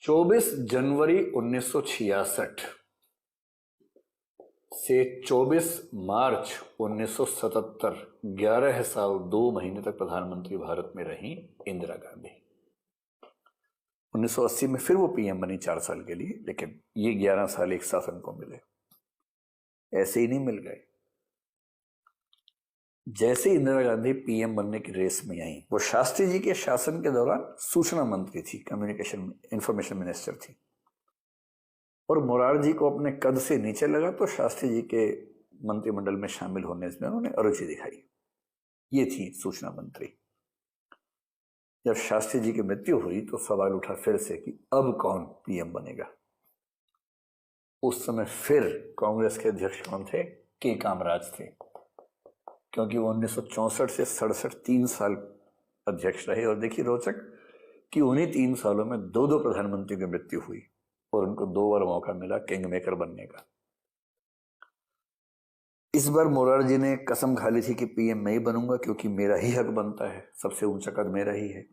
24 जनवरी 1966 से 24 मार्च 1977 11 साल 2 महीने तक प्रधानमंत्री भारत में रही इंदिरा गांधी। 1980 में फिर वो पीएम बनी 4 साल के लिए, लेकिन ये 11 साल एक शासन को मिले, ऐसे ही नहीं मिल गए। जैसे इंदिरा गांधी पीएम बनने की रेस में आई, वो शास्त्री जी के शासन के दौरान सूचना मंत्री थी, कम्युनिकेशन इंफॉर्मेशन मिनिस्टर थी, और मोरारजी को अपने कद से नीचे लगा तो शास्त्री जी के मंत्रिमंडल में शामिल होने में उन्होंने अरुचि दिखाई। ये थी सूचना मंत्री। जब शास्त्री जी की मृत्यु हुई तो सवाल उठा फिर से कि अब कौन पीएम बनेगा। उस समय फिर कांग्रेस के अध्यक्ष कौन थे? के कामराज थे, क्योंकि वो 1964 से 67 3 साल अध्यक्ष रहे। और देखिए रोचक कि उन्हीं 3 सालों में 2 प्रधानमंत्री की मृत्यु हुई और उनको 2 बार मौका मिला किंग मेकर बनने का। इस बार मोरारजी ने कसम खा ली थी कि पीएम मैं ही बनूंगा, क्योंकि मेरा ही हक बनता है, सबसे ऊंचा कद मेरा ही है।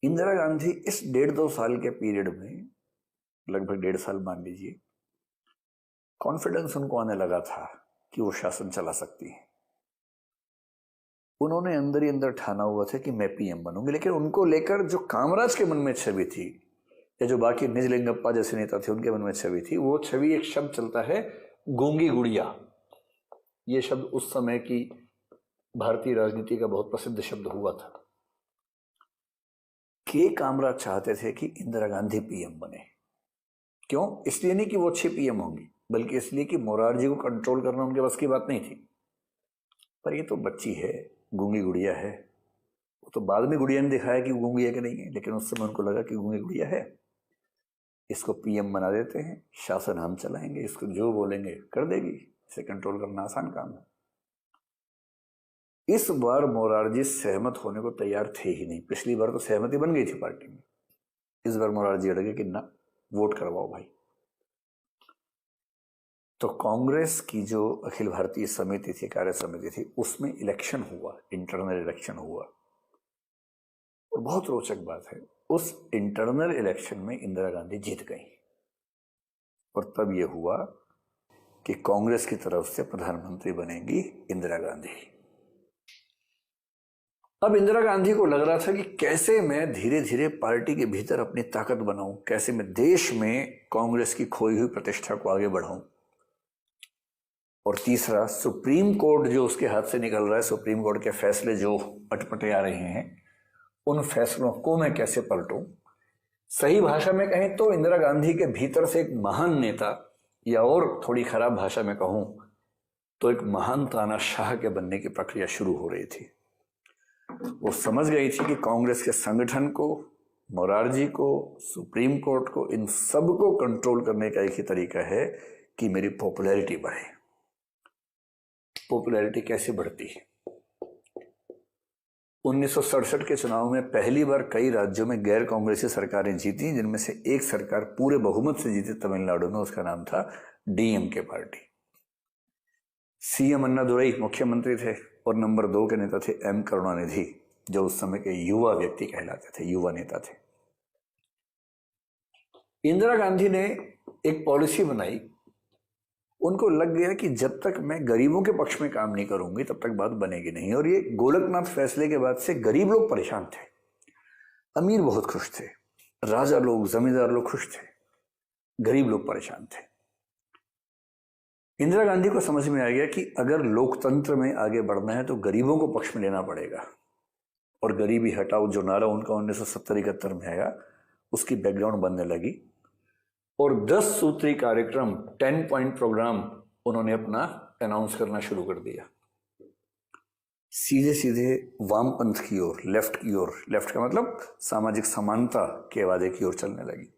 इंदिरा गांधी इस 1.5-2 साल के पीरियड में, लगभग 1.5 साल मान लीजिए, कॉन्फिडेंस उनको आने लगा था कि वो शासन चला सकती है। उन्होंने अंदर ही अंदर ठाना हुआ था कि मैं पीएम बनूंगी, लेकिन उनको लेकर जो कामराज के मन में छवि थी, या जो बाकी निजलिंगप्पा जैसे नेता थे उनके मन में छवि थी, वो छवि, एक शब्द चलता है गूंगी गुड़िया। ये शब्द उस समय की भारतीय राजनीति का बहुत प्रसिद्ध शब्द हुआ था। के कामराज चाहते थे कि इंदिरा गांधी पीएम बने। क्यों? इसलिए नहीं कि वो अच्छी पीएम होंगी, बल्कि इसलिए कि मोरारजी को कंट्रोल करना उनके बस की बात नहीं थी। पर ये तो बच्ची है, गूंगी गुड़िया है। वो तो बाद में गुड़िया ने दिखाया कि गूंगी है कि नहीं है, लेकिन उस समय उनको लगा कि गूंगी गुड़िया है, इसको पीएम बना देते हैं, शासन हम चलाएंगे, इसको जो बोलेंगे कर देगी, इसे कंट्रोल करना आसान काम है। इस बार मोरारजी सहमत होने को तैयार थे ही नहीं। पिछली बार तो सहमति बन गई थी पार्टी में, इस बार मोरारजी अड़गे कि ना, वोट करवाओ भाई। तो कांग्रेस की जो अखिल भारतीय समिति थी, कार्य समिति थी, उसमें इलेक्शन हुआ, इंटरनल इलेक्शन हुआ। और बहुत रोचक बात है, उस इंटरनल इलेक्शन में इंदिरा गांधी जीत गई, और तब यह हुआ कि कांग्रेस की तरफ से प्रधानमंत्री बनेंगी इंदिरा गांधी। अब इंदिरा गांधी को लग रहा था कि कैसे मैं धीरे धीरे पार्टी के भीतर अपनी ताकत बनाऊं, कैसे मैं देश में कांग्रेस की खोई हुई प्रतिष्ठा को आगे बढ़ाऊं। और तीसरा, सुप्रीम कोर्ट जो उसके हाथ से निकल रहा है, सुप्रीम कोर्ट के फैसले जो अटपटे आ रहे हैं, उन फैसलों को मैं कैसे पलटूं। सही भाषा में कहें तो इंदिरा गांधी के भीतर से एक महान नेता, या और थोड़ी खराब भाषा में कहूं तो एक महान तानाशाह के बनने की प्रक्रिया शुरू हो रही थी। वो समझ गई थी कि कांग्रेस के संगठन को, मोरारजी को, सुप्रीम कोर्ट को, इन सब को कंट्रोल करने का एक ही तरीका है कि मेरी पॉपुलैरिटी बढ़े। पॉपुलैरिटी कैसे बढ़ती है? 1967 के चुनाव में पहली बार कई राज्यों में गैर कांग्रेसी सरकारें जीती, जिनमें से एक सरकार पूरे बहुमत से जीती तमिलनाडु में, उसका नाम था डीएमके पार्टी। सीएम अन्नादुरई मुख्यमंत्री थे, और नंबर 2 के नेता थे एम करुणानिधि, जो उस समय के युवा व्यक्ति कहलाते थे, युवा नेता थे। इंदिरा गांधी ने एक पॉलिसी बनाई। उनको लग गया कि जब तक मैं गरीबों के पक्ष में काम नहीं करूंगी तब तक बात बनेगी नहीं। और ये गोलकनाथ फैसले के बाद से गरीब लोग परेशान थे, अमीर बहुत खुश थे, राजा लोग, जमींदार लोग खुश थे, गरीब लोग परेशान थे। इंदिरा गांधी को समझ में आ गया कि अगर लोकतंत्र में आगे बढ़ना है तो गरीबों को पक्ष में लेना पड़ेगा। और गरीबी हटाओ जो नारा उनका 1970-71 में आया, उसकी बैकग्राउंड बनने लगी। और 10 सूत्री कार्यक्रम, 10 पॉइंट प्रोग्राम उन्होंने अपना अनाउंस करना शुरू कर दिया। सीधे सीधे वामपंथ की ओर, लेफ्ट की ओर, लेफ्ट का मतलब सामाजिक समानता के वादे की ओर चलने लगी।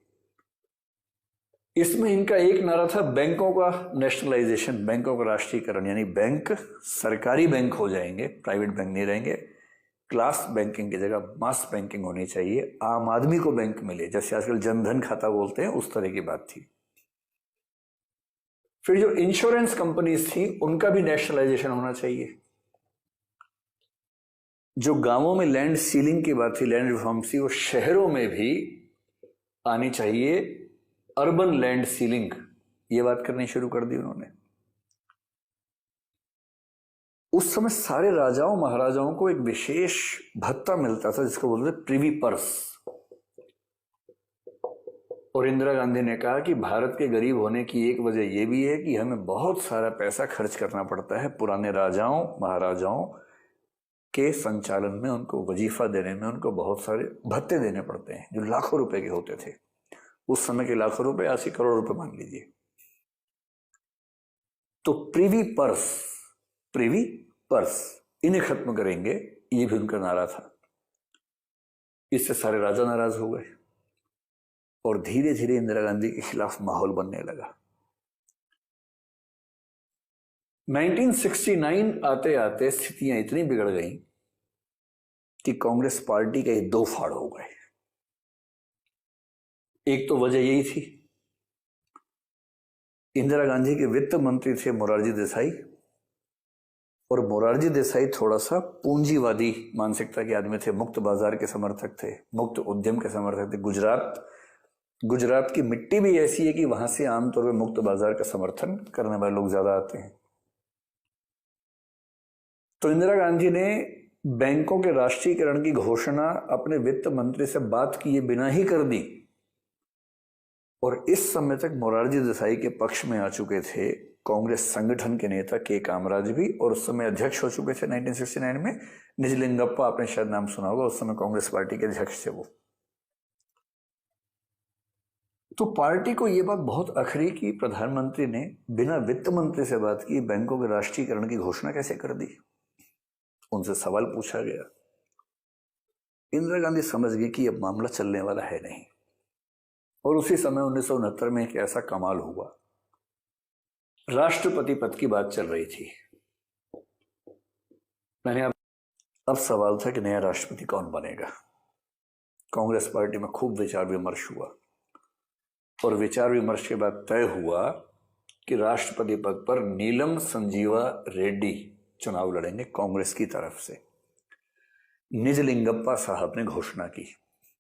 इसमें इनका एक नारा था बैंकों का नेशनलाइजेशन, बैंकों का राष्ट्रीयकरण, यानी बैंक सरकारी बैंक हो जाएंगे, प्राइवेट बैंक नहीं रहेंगे। क्लास बैंकिंग की जगह मास बैंकिंग होनी चाहिए, आम आदमी को बैंक मिले, जैसे आजकल जनधन खाता बोलते हैं, उस तरह की बात थी। फिर जो इंश्योरेंस कंपनीज थी उनका भी नेशनलाइजेशन होना चाहिए। जो गांवों में लैंड सीलिंग की बात थी, लैंड रिफॉर्म थी, वो शहरों में भी आनी चाहिए अर्बन लैंड सीलिंग, ये बात करनी शुरू कर दी उन्होंने। उस समय सारे राजाओं महाराजाओं को एक विशेष भत्ता मिलता था जिसको बोलते थे प्रिवी पर्स। और इंदिरा गांधी ने कहा कि भारत के गरीब होने की एक वजह यह भी है कि हमें बहुत सारा पैसा खर्च करना पड़ता है पुराने राजाओं महाराजाओं के संचालन में, उनको वजीफा देने में, उनको बहुत सारे भत्ते देने पड़ते हैं जो लाखों रुपए के होते थे। उस समय के लाखों रुपए 80 करोड़ रुपए मान लीजिए। तो प्रिवी पर्स इन्हें खत्म करेंगे, ये भी उनका नारा था। इससे सारे राजा नाराज हो गए और धीरे धीरे इंदिरा गांधी के खिलाफ माहौल बनने लगा। 1969 आते आते स्थितियां इतनी बिगड़ गई कि कांग्रेस पार्टी के दो फाड़ हो गए। एक तो वजह यही थी, इंदिरा गांधी के वित्त मंत्री थे मोरारजी देसाई, और मोरारजी देसाई थोड़ा सा पूंजीवादी मानसिकता के आदमी थे, मुक्त बाजार के समर्थक थे, मुक्त उद्यम के समर्थक थे। गुजरात की मिट्टी भी ऐसी है कि वहां से आमतौर पर मुक्त बाजार का समर्थन करने वाले लोग ज्यादा आते हैं। तो इंदिरा गांधी ने बैंकों के राष्ट्रीयकरण की घोषणा अपने वित्त मंत्री से बात किए बिना ही कर दी, और इस समय तक मोरारजी देसाई के पक्ष में आ चुके थे कांग्रेस संगठन के नेता के कामराज भी, और उस समय अध्यक्ष हो चुके थे 1969 में निजलिंगप्पा, आपने शायद नाम सुना होगा, उस समय कांग्रेस पार्टी के अध्यक्ष थे वो। तो पार्टी को यह बात बहुत अखरी कि प्रधानमंत्री ने बिना वित्त मंत्री से बात की बैंकों के राष्ट्रीयकरण की घोषणा कैसे कर दी। उनसे सवाल पूछा गया। इंदिरा गांधी समझ गई कि अब मामला चलने वाला है नहीं, और उसी समय 1969 में एक ऐसा कमाल हुआ, राष्ट्रपति पद की बात चल रही थी। अब सवाल था कि नया राष्ट्रपति कौन बनेगा। कांग्रेस पार्टी में खूब विचार विमर्श हुआ, और विचार विमर्श के बाद तय हुआ कि राष्ट्रपति पद पर नीलम संजीवा रेड्डी चुनाव लड़ेंगे कांग्रेस की तरफ से। निजलिंगप्पा साहब ने घोषणा की।